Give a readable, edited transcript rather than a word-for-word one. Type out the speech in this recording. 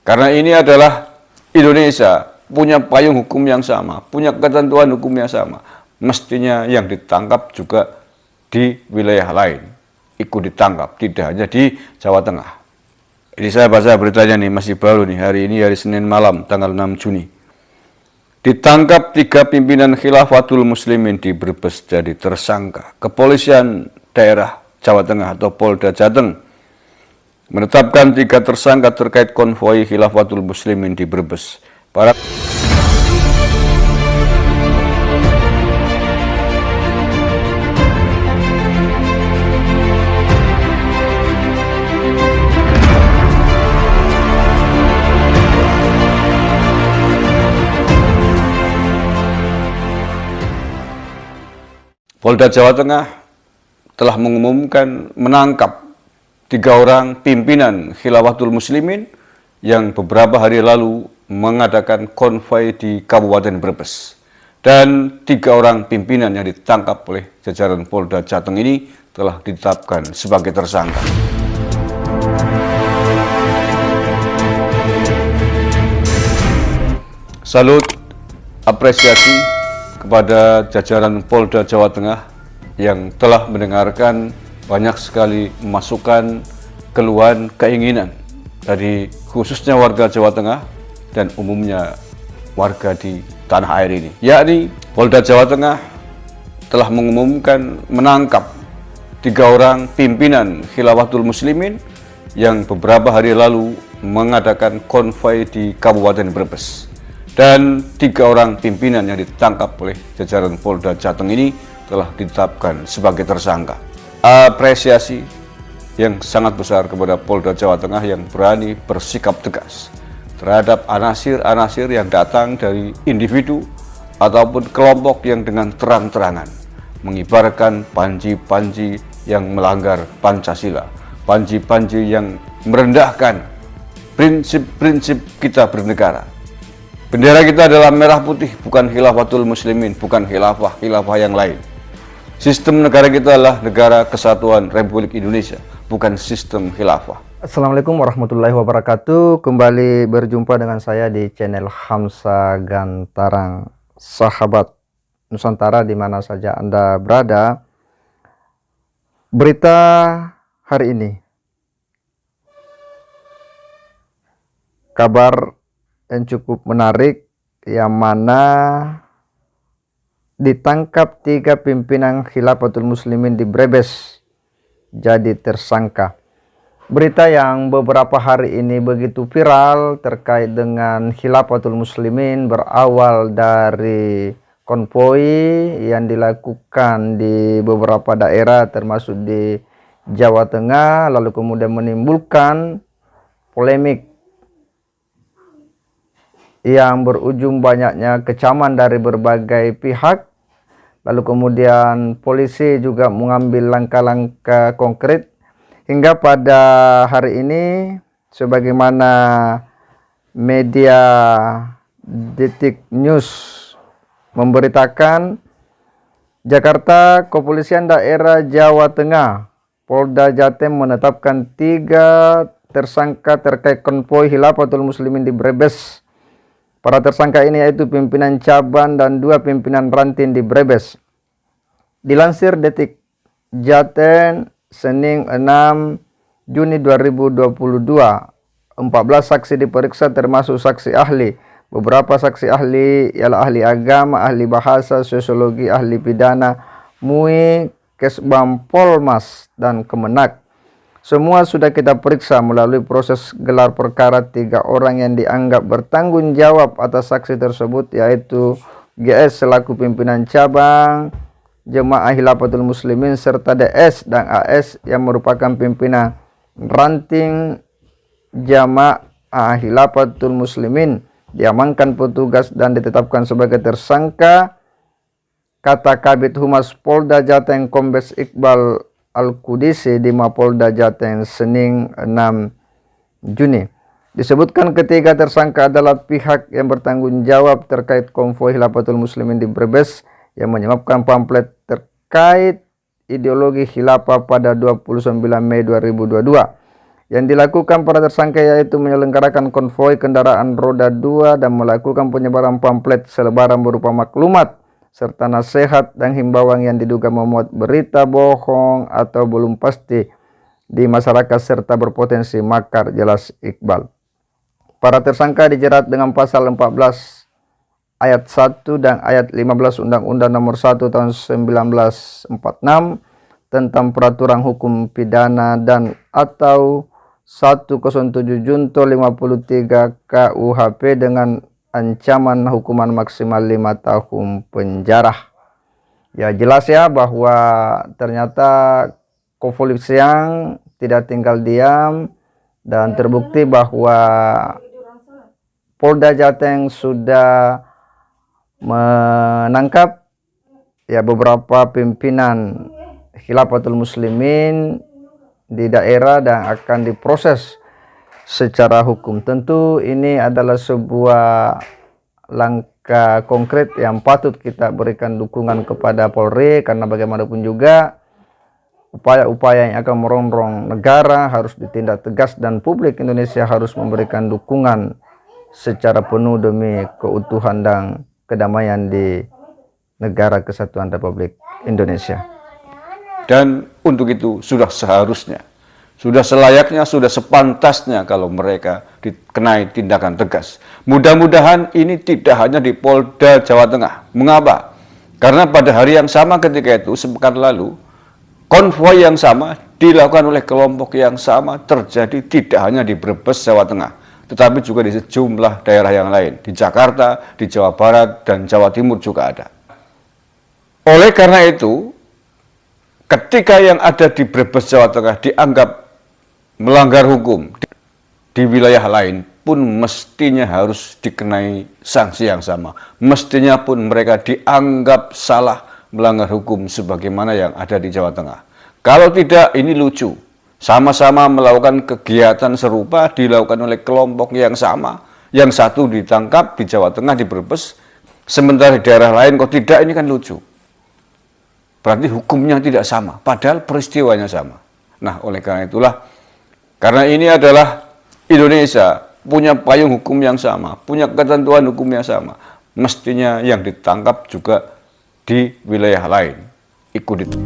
Karena ini adalah Indonesia, punya payung hukum yang sama, punya ketentuan hukum yang sama. Mestinya yang ditangkap juga di wilayah lain ikut ditangkap, tidak hanya di Jawa Tengah. Ini saya baca beritanya nih, masih baru nih, hari ini hari Senin malam tanggal 6 Juni. Ditangkap 3 pimpinan Khilafatul Muslimin di Brebes jadi tersangka. Kepolisian daerah Jawa Tengah atau Polda Jateng menetapkan 3 tersangka terkait konvoi Khilafatul Muslimin di Brebes. Polda Jawa Tengah telah mengumumkan menangkap 3 orang pimpinan Khilafatul Muslimin yang beberapa hari lalu mengadakan konvoi di Kabupaten Brebes. Dan 3 orang pimpinan yang ditangkap oleh jajaran Polda Jateng ini telah ditetapkan sebagai tersangka. Salut, apresiasi kepada jajaran Polda Jawa Tengah yang telah mendengarkan banyak sekali masukan, keluhan, keinginan dari khususnya warga Jawa Tengah dan umumnya warga di tanah air ini. Yakni Polda Jawa Tengah telah mengumumkan menangkap 3 orang pimpinan Khilafatul Muslimin yang beberapa hari lalu mengadakan konvoi di Kabupaten Brebes. Dan 3 orang pimpinan yang ditangkap oleh jajaran Polda Jateng ini telah ditetapkan sebagai tersangka. Apresiasi yang sangat besar kepada Polda Jawa Tengah yang berani bersikap tegas terhadap anasir-anasir yang datang dari individu ataupun kelompok yang dengan terang-terangan mengibarkan panji-panji yang melanggar Pancasila, panji-panji yang merendahkan prinsip-prinsip kita bernegara. Bendera kita adalah merah putih, bukan Khilafatul Muslimin, bukan khilafah yang lain. Sistem negara kita adalah negara kesatuan Republik Indonesia, bukan sistem khilafah. Assalamualaikum warahmatullahi wabarakatuh. Kembali berjumpa dengan saya di channel Hamsa Gantarang. Sahabat Nusantara di mana saja Anda berada. Berita hari ini. Kabar yang cukup menarik, yang mana ditangkap 3 pimpinan Khilafatul Muslimin di Brebes jadi tersangka. Berita yang beberapa hari ini begitu viral terkait dengan Khilafatul Muslimin berawal dari konvoi yang dilakukan di beberapa daerah termasuk di Jawa Tengah, lalu kemudian menimbulkan polemik yang berujung banyaknya kecaman dari berbagai pihak. Lalu kemudian polisi juga mengambil langkah-langkah konkret hingga pada hari ini sebagaimana media Detik News memberitakan, Jakarta Kepolisian Daerah Jawa Tengah Polda Jateng menetapkan 3 tersangka terkait konvoi Khilafatul Muslimin di Brebes. Para tersangka ini yaitu pimpinan cabang dan 2 pimpinan ranting di Brebes. Dilansir Detik Jateng, Senin 6 Juni 2022, 14 saksi diperiksa termasuk saksi ahli. Beberapa saksi ahli ialah ahli agama, ahli bahasa, sosiologi, ahli pidana, MUI, Kesbam Polmas, dan Kemenak. Semua sudah kita periksa melalui proses gelar perkara. 3 orang yang dianggap bertanggung jawab atas saksi tersebut yaitu GS selaku pimpinan cabang Jemaah Khilafatul Muslimin serta DS dan AS yang merupakan pimpinan ranting Jemaah Khilafatul Muslimin diamankan petugas dan ditetapkan sebagai tersangka, kata Kabid Humas Polda Jateng Kombes Iqbal Al-Qudisi di Mapolda Jateng Senin 6 Juni. Disebutkan ketiga tersangka adalah pihak yang bertanggung jawab terkait konvoi Khilafatul Muslimin di Brebes yang menyebarkan pamflet terkait ideologi khilafah pada 29 Mei 2022 Yang dilakukan para tersangka yaitu menyelenggarakan konvoi kendaraan roda 2 dan melakukan penyebaran pamflet selebaran berupa maklumat serta nasihat dan himbauan yang diduga memuat berita bohong atau belum pasti di masyarakat serta berpotensi makar, jelas Iqbal. Para tersangka dijerat dengan pasal 14 ayat 1 dan ayat 15 Undang-Undang Nomor 1 Tahun 1946 tentang peraturan hukum pidana dan atau 107 Junto 53 KUHP dengan ancaman hukuman maksimal 5 tahun penjara. Ya jelas ya bahwa ternyata kepolisian tidak tinggal diam dan terbukti bahwa Polda Jateng sudah menangkap ya beberapa pimpinan Khilafatul Muslimin di daerah dan akan diproses secara hukum. Tentu ini adalah sebuah langkah konkret yang patut kita berikan dukungan kepada Polri, karena bagaimanapun juga upaya-upaya yang akan merongrong negara harus ditindak tegas dan publik Indonesia harus memberikan dukungan secara penuh demi keutuhan dan kedamaian di negara kesatuan Republik Indonesia. Dan untuk itu sudah seharusnya, sudah selayaknya, sudah sepantasnya kalau mereka dikenai tindakan tegas. Mudah-mudahan ini tidak hanya di Polda Jawa Tengah. Mengapa? Karena pada hari yang sama ketika itu, sepekan lalu, konvoi yang sama dilakukan oleh kelompok yang sama terjadi tidak hanya di Brebes, Jawa Tengah, tetapi juga di sejumlah daerah yang lain. Di Jakarta, di Jawa Barat, dan Jawa Timur juga ada. Oleh karena itu, ketika yang ada di Brebes, Jawa Tengah dianggap melanggar hukum, di wilayah lain pun mestinya harus dikenai sanksi yang sama. Mestinya pun mereka dianggap salah melanggar hukum sebagaimana yang ada di Jawa Tengah. Kalau tidak, ini lucu. Sama-sama melakukan kegiatan serupa dilakukan oleh kelompok yang sama. Yang satu ditangkap di Jawa Tengah, di Brebes, sementara di daerah lain kok tidak, ini kan lucu. Berarti hukumnya tidak sama, padahal peristiwanya sama. Nah, oleh karena itulah, karena ini adalah Indonesia, punya payung hukum yang sama, punya ketentuan hukum yang sama, mestinya yang ditangkap juga di wilayah lain ikut itu.